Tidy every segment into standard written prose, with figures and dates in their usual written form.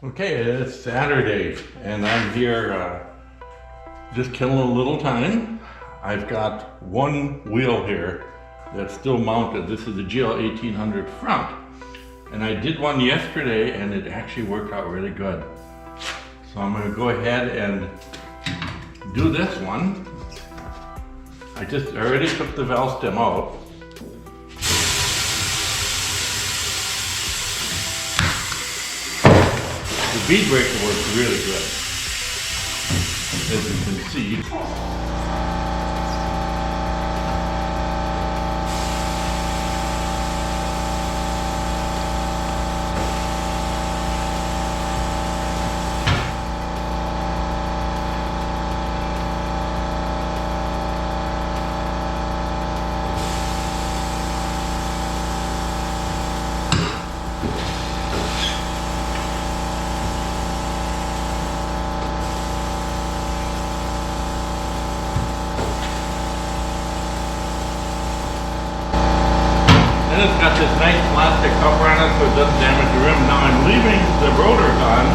Okay, it's Saturday and I'm here just killing a little time. I've got one wheel here that's still mounted. This is the GL 1800 front. And I did one yesterday and it actually worked out really good. So I'm going to go ahead and do this one. I already took the valve stem out. The bead breaker works really good, as you can see. And it's got this nice plastic cover on it so it doesn't damage the rim. Now I'm leaving the rotors on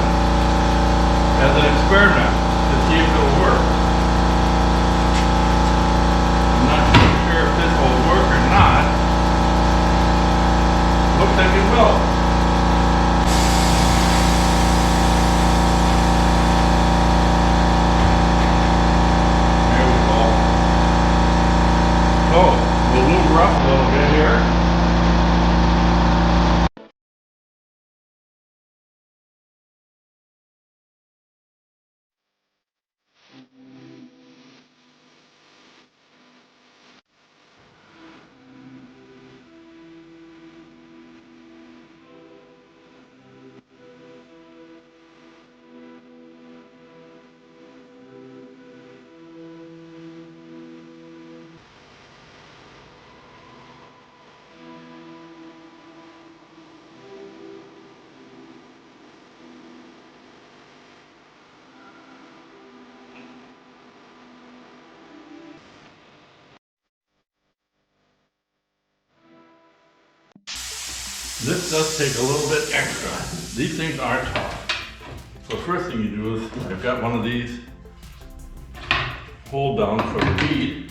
as an experiment to see if it'll work. I'm not sure if this will work or not. Looks like it will. There we go. So, we'll move her up a little bit here. This does take a little bit extra. These things are tough. So first thing you do is, I've got one of these hold down for the bead.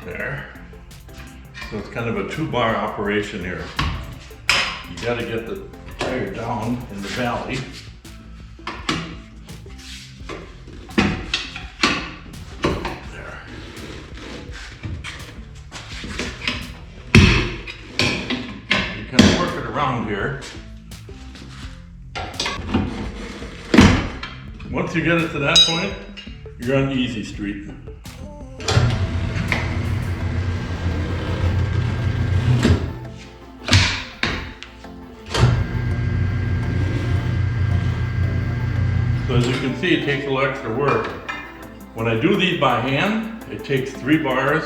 There. So it's kind of a 2-bar operation here. You got to get the tire down in the valley. Around here. Once you get it to that point, you're on easy street. So as you can see, it takes a little extra work. When I do these by hand, it takes 3 bars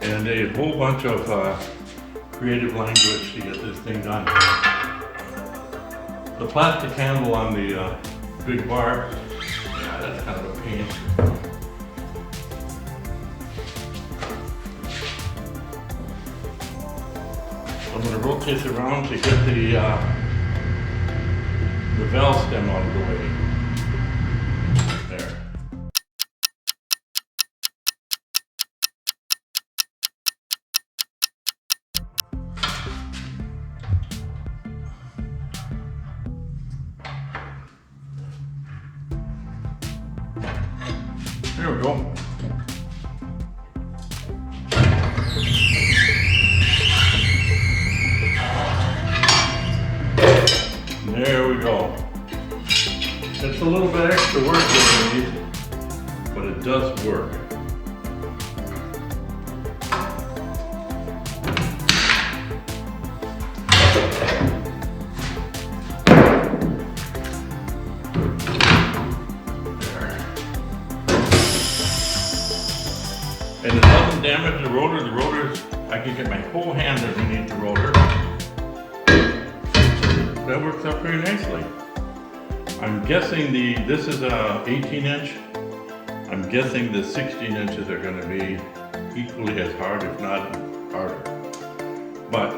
and a whole bunch of creative language to get this thing done. The plastic handle on the big bar, yeah, that's kind of a pain. I'm going to rotate this around to get the valve stem out of the way. There. There we go. There we go. It's a little bit extra work doing these, but it does work. And it doesn't damage the rotor. The rotor's, I can get my whole hand underneath the rotor. That works out pretty nicely. I'm guessing this is a 18 inch. I'm guessing the 16 inches are going to be equally as hard, if not harder. But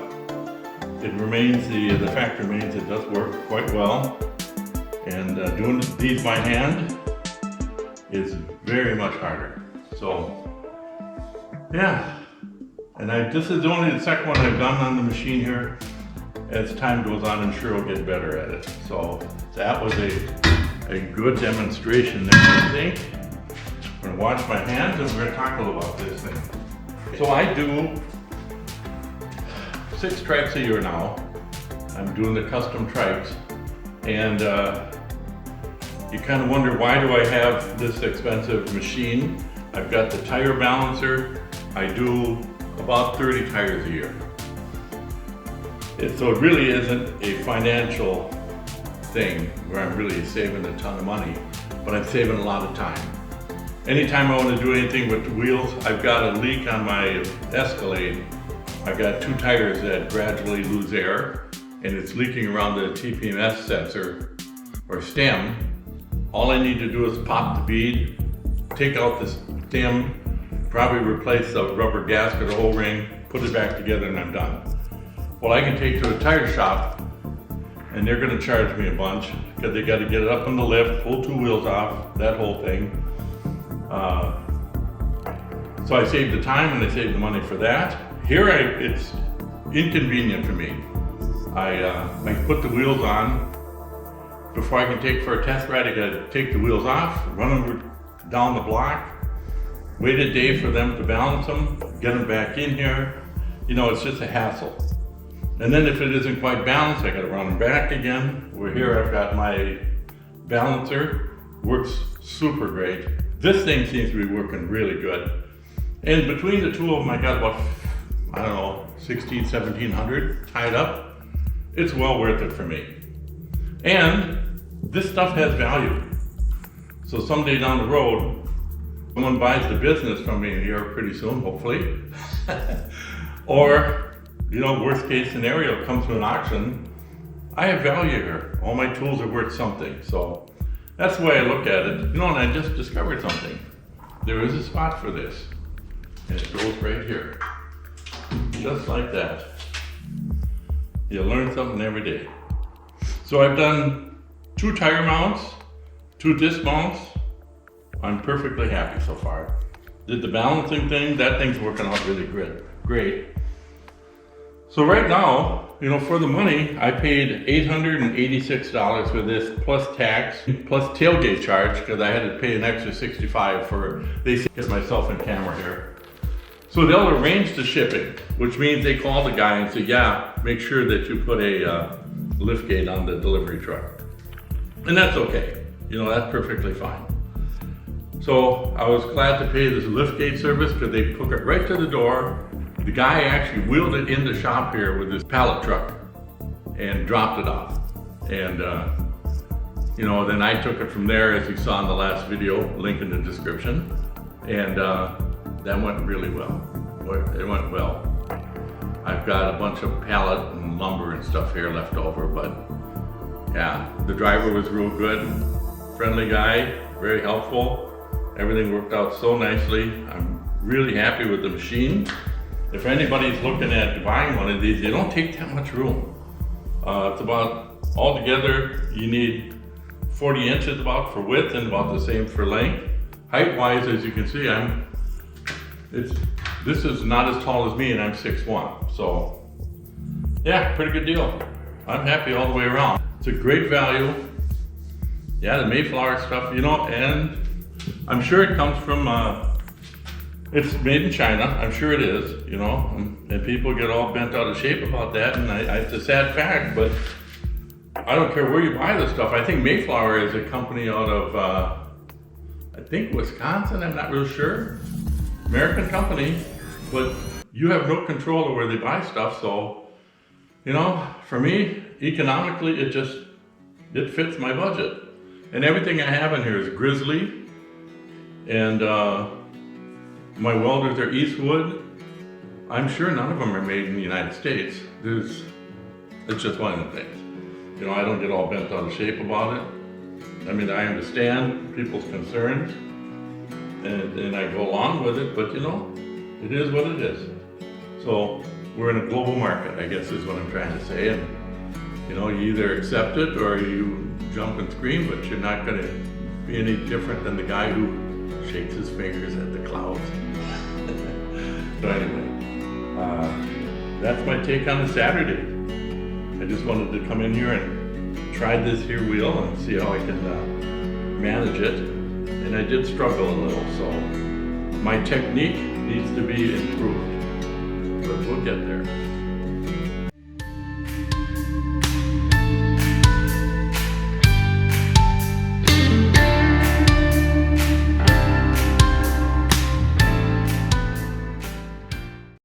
it remains, the fact remains it does work quite well. And doing these by hand is very much harder. So, yeah. And this is only the second one I've done on the machine here. As time goes on, I'm sure I'll get better at it. So that was a good demonstration there, I think. I'm gonna wash my hands and we're gonna talk a little about this thing. So I do 6 trikes a year now. I'm doing the custom trikes. And you kind of wonder, why do I have this expensive machine? I've got the tire balancer. I do about 30 tires a year. So it really isn't a financial thing where I'm really saving a ton of money, but I'm saving a lot of time. Anytime I want to do anything with the wheels, I've got a leak on my Escalade. I've got 2 tires that gradually lose air, and it's leaking around the TPMS sensor or stem. All I need to do is pop the bead, take out the stem, probably replace the rubber gasket or O-ring, put it back together, and I'm done. Well, I can take to a tire shop and they're gonna charge me a bunch because they gotta get it up on the lift, pull 2 wheels off, that whole thing. So I save the time and I save the money for that. Here it's inconvenient for me. I put the wheels on. Before I can take for a test ride, I gotta take the wheels off, run them down the block, wait a day for them to balance them, get them back in here. You know, it's just a hassle. And then if it isn't quite balanced, I gotta run them back again. We're here, I've got my balancer, works super great. This thing seems to be working really good. And between the 2 of them, I got about, I don't know, 16, 1700 tied up. It's well worth it for me. And this stuff has value. So someday down the road, someone buys the business from me here pretty soon, hopefully. Or, you know, worst case scenario, comes to an auction, I have value here. All my tools are worth something. So that's the way I look at it. You know, and I just discovered something. There is a spot for this. And it goes right here. Just like that. You learn something every day. So I've done 2 tire mounts, 2 disc mounts. I'm perfectly happy so far. Did the balancing thing, that thing's working out really great. So right now, you know, for the money, I paid $886 for this, plus tax, plus tailgate charge, because I had to pay an extra $65 for, they get myself in camera here. So they'll arrange the shipping, which means they call the guy and say, yeah, make sure that you put a lift gate on the delivery truck. And that's okay. You know, that's perfectly fine. So I was glad to pay this lift gate service because they took it right to the door. The guy actually wheeled it in the shop here with his pallet truck and dropped it off. And, you know, then I took it from there, as you saw in the last video, link in the description. And that went really well. It went well. I've got a bunch of pallet and lumber and stuff here left over, but yeah, the driver was real good, friendly guy, very helpful. Everything worked out so nicely. I'm really happy with the machine. If anybody's looking at buying one of these, they don't take that much room. It's about, altogether, you need 40 inches about for width and about the same for length. Height-wise, as you can see, this is not as tall as me, and I'm 6'1". So, yeah, pretty good deal. I'm happy all the way around. It's a great value. Yeah, the Mayflower stuff, you know, and I'm sure it comes from, it's made in China. I'm sure it is, you know, and people get all bent out of shape about that, and it's a sad fact, but I don't care where you buy this stuff. I think Mayflower is a company out of, I think Wisconsin, I'm not real sure. American company, but you have no control of where they buy stuff, so, you know, for me, economically, it fits my budget. And everything I have in here is Grizzly, and my welders are Eastwood. I'm sure none of them are made in the United States. It's just one of the things. You know, I don't get all bent out of shape about it. I mean, I understand people's concerns, and I go along with it, but you know, It is what it is. So we're in a global market, I guess is what I'm trying to say. And you know, you either accept it or you jump and scream, but you're not going to be any different than the guy who shakes his fingers at the clouds. So anyway, that's my take on the Saturday. I just wanted to come in here and try this here wheel and see how I can manage it. And I did struggle a little, so my technique needs to be improved, but we'll get there.